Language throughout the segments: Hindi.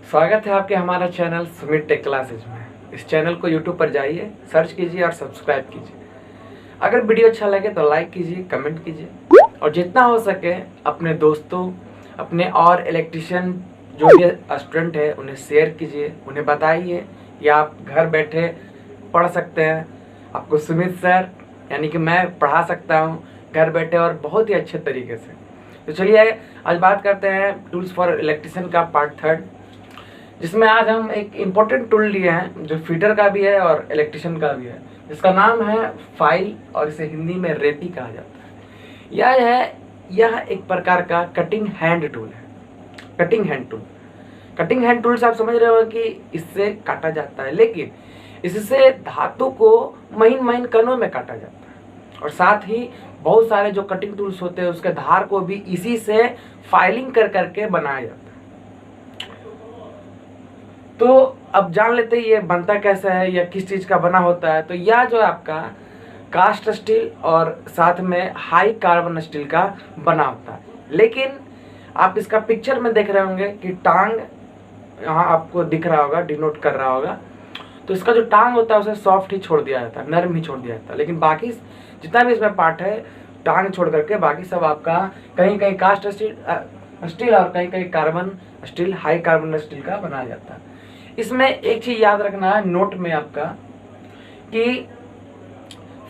स्वागत है आपके हमारा चैनल सुमित टेक क्लासेज में। इस चैनल को यूट्यूब पर जाइए, सर्च कीजिए और सब्सक्राइब कीजिए। अगर वीडियो अच्छा लगे तो लाइक कीजिए, कमेंट कीजिए और जितना हो सके अपने दोस्तों, अपने और इलेक्ट्रिशियन जो भी स्टूडेंट है उन्हें शेयर कीजिए, उन्हें बताइए कि आप घर बैठे पढ़ सकते हैं। आपको सुमित सर यानी कि मैं पढ़ा सकता हूँ घर बैठे और बहुत ही अच्छे तरीके से। तो चलिए आज बात करते हैं टूल्स फॉर इलेक्ट्रिशियन का पार्ट 3, जिसमें आज हम एक इम्पोर्टेंट टूल लिए हैं जो फीटर का भी है और इलेक्ट्रिशियन का भी है, जिसका नाम है फाइल और इसे हिंदी में रेती कहा जाता है। यह एक प्रकार का कटिंग हैंड टूल है। कटिंग हैंड टूल से आप समझ रहे हो कि इससे काटा जाता है, लेकिन इससे धातु को महीन महीन कणों में काटा जाता है और साथ ही बहुत सारे जो कटिंग टूल्स होते हैं उसके धार को भी इसी से फाइलिंग कर करके बनाया जाता है। तो अब जान लेते हैं ये बनता कैसा है या किस चीज़ का बना होता है। तो यह जो है आपका कास्ट स्टील और साथ में हाई कार्बन स्टील का बना होता है, लेकिन आप इसका पिक्चर में देख रहे होंगे कि टांग यहाँ आपको दिख रहा होगा, डिनोट कर रहा होगा। तो इसका जो टांग होता है उसे सॉफ्ट ही छोड़ दिया जाता है, नरम ही छोड़ दिया जाता है, लेकिन बाकी जितना भी इसमें पार्ट है टांग छोड़ करके बाकी सब आपका कहीं कहीं कास्ट स्टील और कहीं कहीं carbon steel, high carbon steel का बनाया जाता है। इसमें एक चीज याद रखना है नोट में आपका कि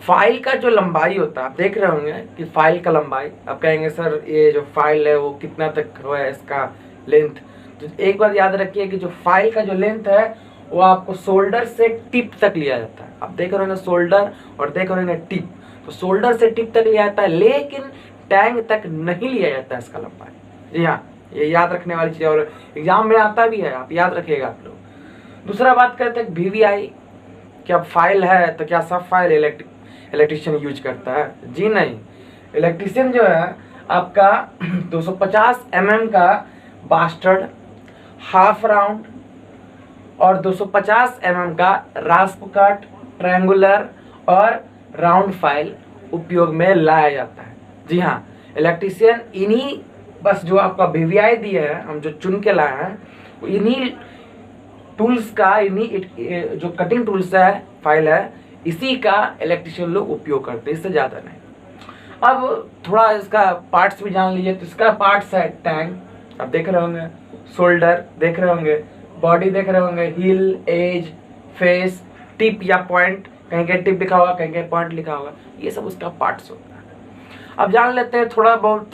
फाइल का जो लंबाई होता है, आप देख रहे होंगे कि फाइल का लंबाई, आप कहेंगे सर ये जो फाइल है वो कितना तक हुआ है इसका लेंथ। तो एक बात याद रखिए कि जो फाइल का जो लेंथ है वो आपको शोल्डर से टिप तक लिया जाता है। आप देख रहे होंगे शोल्डर और देख रहे होंगे टिप, तो शोल्डर से टिप तक लिया जाता है, लेकिन टैंग तक नहीं लिया जाता है इसका लंबाई। जी हाँ, ये याद रखने वाली चीज़ और एग्जाम में आता भी है, आप याद रखिएगा आप लोग। दूसरा बात करते हैं VVI, क्या फाइल है तो क्या सब फाइल इलेक्ट्रिशियन यूज करता है? जी नहीं, इलेक्ट्रिशियन जो है आपका 250 mm का बास्टर्ड, हाफ राउंड और 250 mm का रास्प कट, ट्रायंगुलर और राउंड फाइल उपयोग में लाया जाता है। जी हाँ, इलेक्ट्रिशियन इन्हीं बस जो आपका VVI दिया है, हम जो चुन के लाए हैं, इन्हीं टूल्स का, इन्हीं जो कटिंग टूल्स है, फाइल है, इसी का इलेक्ट्रिशियन लोग उपयोग करते हैं, इससे ज़्यादा नहीं। अब थोड़ा इसका पार्ट्स भी जान लीजिए। तो इसका पार्ट्स है टैंक, आप देख रहे होंगे, शोल्डर देख रहे होंगे, बॉडी देख रहे होंगे, हिल, एज, फेस, टिप या पॉइंट, कहीं कहीं टिप लिखा होगा, कहीं कहीं पॉइंट लिखा होगा, ये सब उसका पार्ट्स होता है। अब जान लेते हैं, थोड़ा बहुत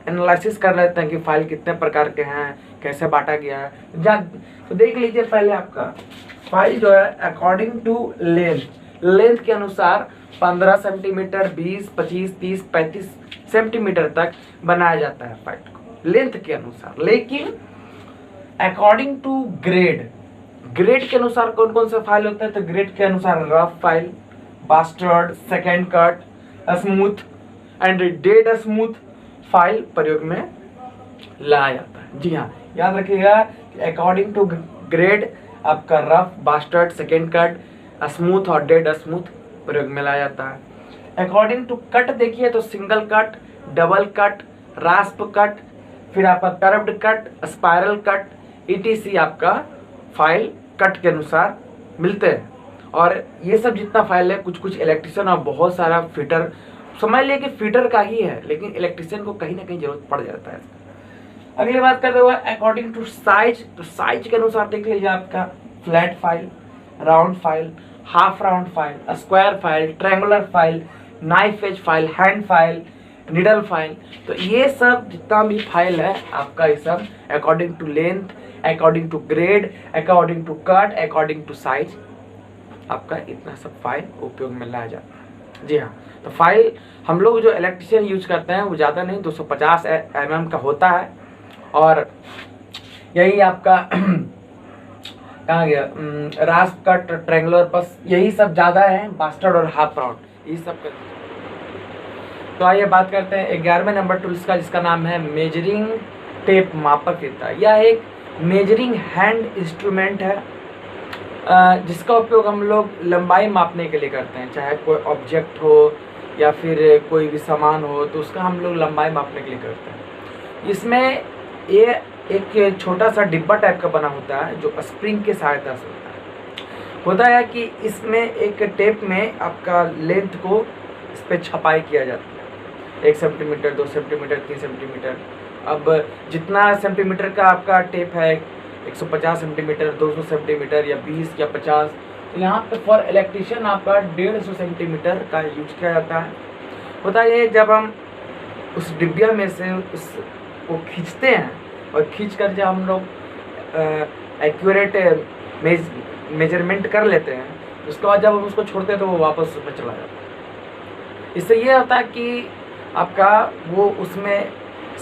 एनालिसिस कर लेते हैं कि फाइल कितने प्रकार के हैं, कैसे बांटा गया है। तो देख लीजिए पहले आपका फाइल जो है अकॉर्डिंग टू लेंथ के अनुसार 15 सेंटीमीटर, 20, 25, 30, 35 सेंटीमीटर तक बनाया जाता है फाइल को लेंथ के अनुसार। लेकिन अकॉर्डिंग टू ग्रेड के अनुसार कौन कौन सा फाइल होता है? तो ग्रेड के अनुसार rough file, bastard, second cut, smooth and dead smooth file प्रयोग में लाया जाता है। जी हाँ, याद रखिएगा कि अकॉर्डिंग टू ग्रेड आपका rough, bastard, second cut, smooth और डेड स्मूथ प्रयोग में लाया जाता है। अकॉर्डिंग टू कट देखिए तो single cut, double cut, रास्प cut, फिर आपका curved cut, spiral cut, ETC आपका फाइल कट के अनुसार मिलते हैं। और ये सब जितना फाइल है, कुछ कुछ इलेक्ट्रिशियन और बहुत सारा फिटर, समझ लिए कि फिटर का ही है, लेकिन इलेक्ट्रिशियन को कहीं ना कहीं जरूरत पड़ जाता है। अगली बात करते हुए अकॉर्डिंग टू साइज, तो साइज के अनुसार देख लीजिए आपका flat file, round file, half round file, square file, triangular file, knife edge file, hand file, needle file. तो ये सब जितना भी फाइल है आपका, ये सब according to length, according to grade, according to cut, according to size, आपका इतना सब फाइल उपयोग में लाया जाता है। जी हाँ, तो फाइल हम लोग जो इलेक्ट्रिशियन यूज करते हैं वो ज़्यादा नहीं, 250 mm का होता है। और यही आपका कहाँ गया, रास्प कट, ट्रायंगुलर, बस यही सब ज़्यादा है, बास्टर्ड और हाफ राउंड, यही सब कर। तो आइए बात करते हैं 11वें नंबर टूल्स का, जिसका नाम है मेजरिंग टेप, मापक फीता। यह एक मेजरिंग हैंड इंस्ट्रूमेंट है जिसका उपयोग हम लोग लंबाई मापने के लिए करते हैं। चाहे कोई ऑब्जेक्ट हो या फिर कोई भी सामान हो, तो उसका हम लोग लंबाई मापने के लिए करते हैं। इसमें ये एक छोटा सा डिब्बा टाइप का बना होता है जो स्प्रिंग के सहायता से होता है कि इसमें एक टेप में आपका लेंथ को इस पर छपाई किया जाता है, 1 सेंटीमीटर, 2 सेंटीमीटर, 3 सेंटीमीटर। अब जितना सेंटीमीटर का आपका टेप है, 150 सेंटीमीटर, 200 सेंटीमीटर या 20 या 50, तो यहाँ पे फॉर इलेक्ट्रिशियन आपका 150 सेंटीमीटर का यूज किया जाता है। होता है जब हम उस डिब्बिया में से उसको खींचते हैं और खींच कर जब हम लोग एक्यूरेट मेजरमेंट कर लेते हैं, उसके बाद जब हम उसको छोड़ते हैं तो वो वापस उसमें चला जाता है। इससे ये होता है कि आपका वो उसमें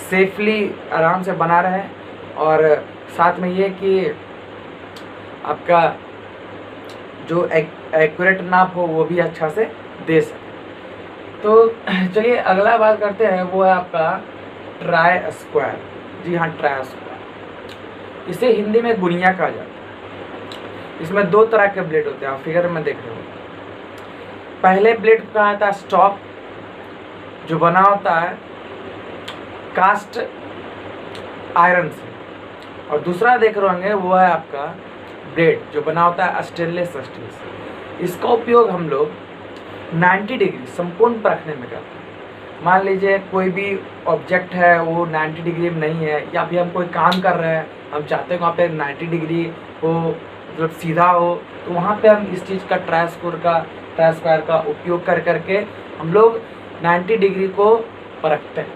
सेफली आराम से बना रहे और साथ में ये कि आपका जो एक्यूरेट नाप हो वो भी अच्छा से दे सके। तो चलिए अगला बात करते हैं, वो है आपका ट्राई स्क्वायर। जी हाँ, ट्राई स्क्वायर, इसे हिंदी में गुनिया कहा जाता है। इसमें 2 तरह के ब्लेड होते हैं, आप फिगर में देख रहे हो। पहले ब्लेड को कहा जाता है स्टॉक, जो बना होता है कास्ट आयरन से, और दूसरा देख रहे होंगे वो है आपका ब्लेड जो बना होता है स्टेनलेस स्टील से। इसका उपयोग हम लोग 90 डिग्री समकोण पर रखने में करते हैं। मान लीजिए कोई भी ऑब्जेक्ट है वो 90 डिग्री में नहीं है, या फिर हम कोई काम कर रहे हैं, हम चाहते हैं वहाँ पे 90 डिग्री हो, मतलब सीधा हो, तो वहाँ पे हम इस चीज़ का ट्राई स्क्वायर का उपयोग कर करके हम लोग 90 डिग्री को परखते हैं।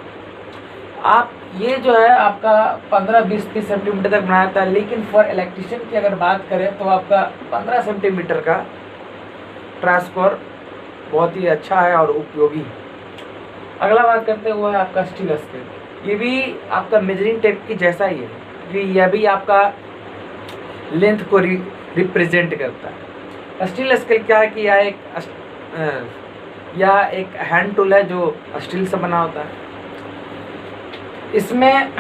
आप ये जो है आपका 15, 20, 30 सेंटीमीटर तक बनाया था, लेकिन फॉर इलेक्ट्रिशियन की अगर बात करें तो आपका 15 सेंटीमीटर का ट्राई स्क्वायर बहुत ही अच्छा है और उपयोगी। अगला बात करते हुए आपका स्टील स्केल। ये भी आपका मेजरिंग टेप की जैसा ही है, क्योंकि यह भी आपका लेंथ को रिप्रेजेंट करता है। स्टील स्केल क्या है कि यह एक हैंड टूल है जो स्टील से बना होता है। इसमें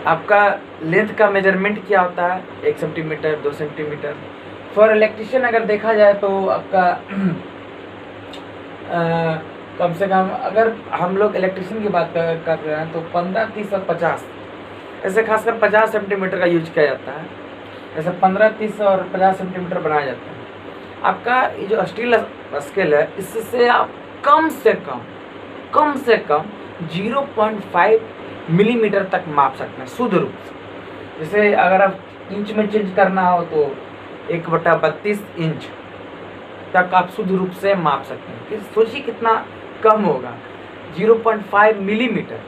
आपका लेंथ का मेजरमेंट क्या होता है, 1 सेंटीमीटर, 2 सेंटीमीटर। फॉर इलेक्ट्रिशियन अगर देखा जाए तो आपका कम से कम अगर हम लोग इलेक्ट्रिशियन की बात कर रहे हैं तो 15, 30 और 50, ऐसे खासकर 50 सेंटीमीटर का यूज किया जाता है। ऐसे 15, 30 और 50 सेंटीमीटर बनाया जाता है। आपका ये जो स्टील स्केल है, इससे आप कम से कम 0.5 मिलीमीटर तक माप सकते हैं शुद्ध रूप से। जैसे अगर आप इंच में चेंज करना हो तो 1/32 इंच तक आप शुद्ध रूप से माप सकते हैं। कि सोचिए कितना कम होगा, 0.5 मिलीमीटर।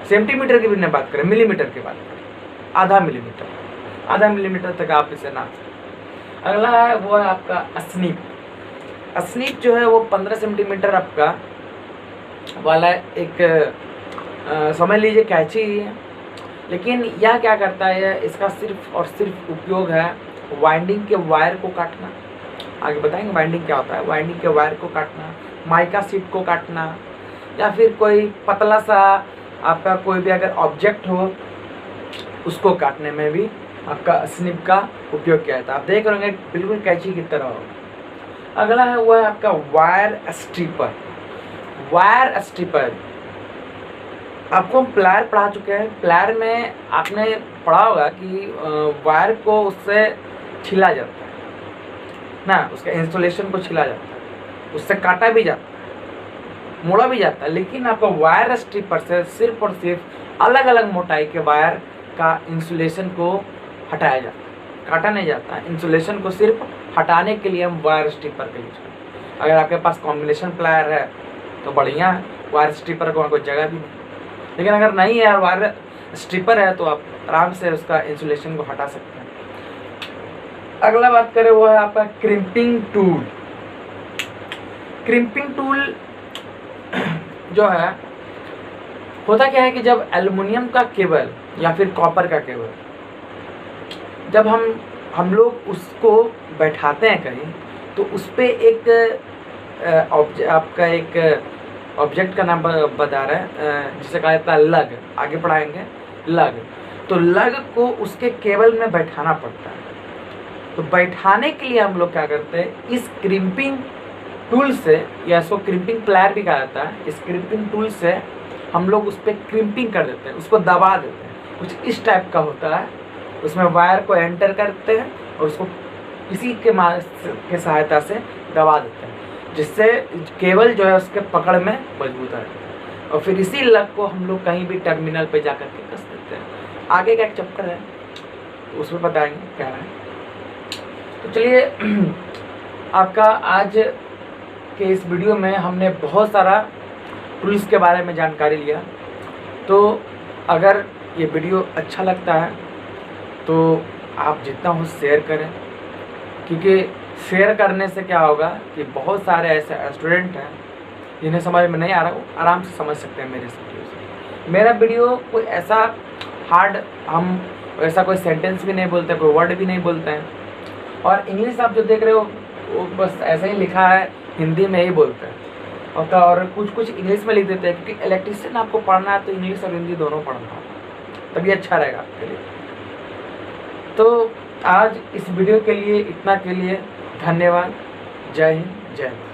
सेंटीमीटर की भी नहीं बात करें, मिलीमीटर की बात करें, आधा मिलीमीटर तक आप इसे नाप सकते हैं। अगला है वो है आपका स्नीप। स्नीप जो है वो 15 सेंटीमीटर आपका वाला एक समझ लीजिए कैंची ही है, लेकिन यह क्या करता है, इसका सिर्फ और सिर्फ उपयोग है वाइंडिंग के वायर को काटना। आगे बताएंगे वाइंडिंग क्या होता है। वाइंडिंग के वायर को काटना, माइका शीट को काटना, या फिर कोई पतला सा आपका कोई भी अगर ऑब्जेक्ट हो उसको काटने में भी आपका स्निप का उपयोग किया जाता है। आप देख रहे होंगे बिल्कुल कैंची की तरह हो। अगला है वो है आपका वायर स्ट्रिपर। वायर स्ट्रिपर आपको हम प्लायर पढ़ा चुके हैं। प्लायर में आपने पढ़ा होगा कि वायर को उससे छिला जाता है ना, उसके इंसुलेशन को छिला जाता है, उससे काटा भी जाता है, मोड़ा भी जाता है। लेकिन आपको वायर स्ट्रिपर से सिर्फ और सिर्फ अलग अलग मोटाई के वायर का इंसुलेशन को हटाया जाता है, काटा नहीं जाता है। इंसुलेशन को सिर्फ हटाने के लिए हम वायर स्ट्रिपर का यूज करते हैं। अगर आपके पास कॉम्बिनेशन प्लायर है तो बढ़िया है, वायर स्ट्रिपर को कोई जगह भी नहीं। लेकिन अगर नहीं है और वायर स्ट्रिपर है तो आप आराम से उसका इंसुलेशन को हटा सकते हैं। अगला बात करें वो है आपका क्रिम्पिंग टूल। क्रिम्पिंग टूल जो है होता क्या है कि जब एल्युमिनियम का केबल या फिर कॉपर का केबल जब हम लोग उसको बैठाते हैं कहीं, तो उस पर एक आपका एक ऑब्जेक्ट का नाम बता रहा है जिसे कहा जाता है लग। आगे पढ़ाएंगे लग। तो लग को उसके केबल में बैठाना पड़ता है। तो बैठाने के लिए हम लोग क्या करते हैं, इस क्रिम्पिंग टूल से, या इसको क्रिम्पिंग प्लायर भी कहा जाता है, इस क्रिम्पिंग टूल से हम लोग उस पर क्रिम्पिंग कर देते हैं, उसको दबा देते हैं। कुछ इस टाइप का होता है। उसमें वायर को एंटर करते हैं और उसको इसी के सहायता से दबा देते हैं, जिससे केबल जो है उसके पकड़ में मजबूत आ जाता है। और फिर इसी लग को हम लोग कहीं भी टर्मिनल पे जाकर के कस देते हैं। आगे का एक चैप्टर है उसमें बताएंगे क्या है। तो चलिए आपका आज के इस वीडियो में हमने बहुत सारा टूल्स के बारे में जानकारी लिया। तो अगर ये वीडियो अच्छा लगता है तो आप जितना हो शेयर करें, क्योंकि शेयर करने से क्या होगा कि बहुत सारे ऐसे स्टूडेंट हैं जिन्हें समझ में नहीं आ रहा, वो आराम से समझ सकते हैं मेरे वीडियो से। मेरा वीडियो कोई ऐसा हार्ड, हम ऐसा कोई सेंटेंस भी नहीं बोलते, कोई वर्ड भी नहीं बोलते हैं। और इंग्लिश आप जो देख रहे हो वो बस ऐसे ही लिखा है, हिंदी में ही बोलते हैं। और कुछ इंग्लिश में लिख देते हैं, क्योंकि इलेक्ट्रिशियन आपको पढ़ना है तो इंग्लिश और हिंदी दोनों पढ़ना होगा, तभी अच्छा रहेगा आपके लिए। तो आज इस वीडियो के लिए इतना के लिए धन्यवाद। जय हिंद, जय भारत।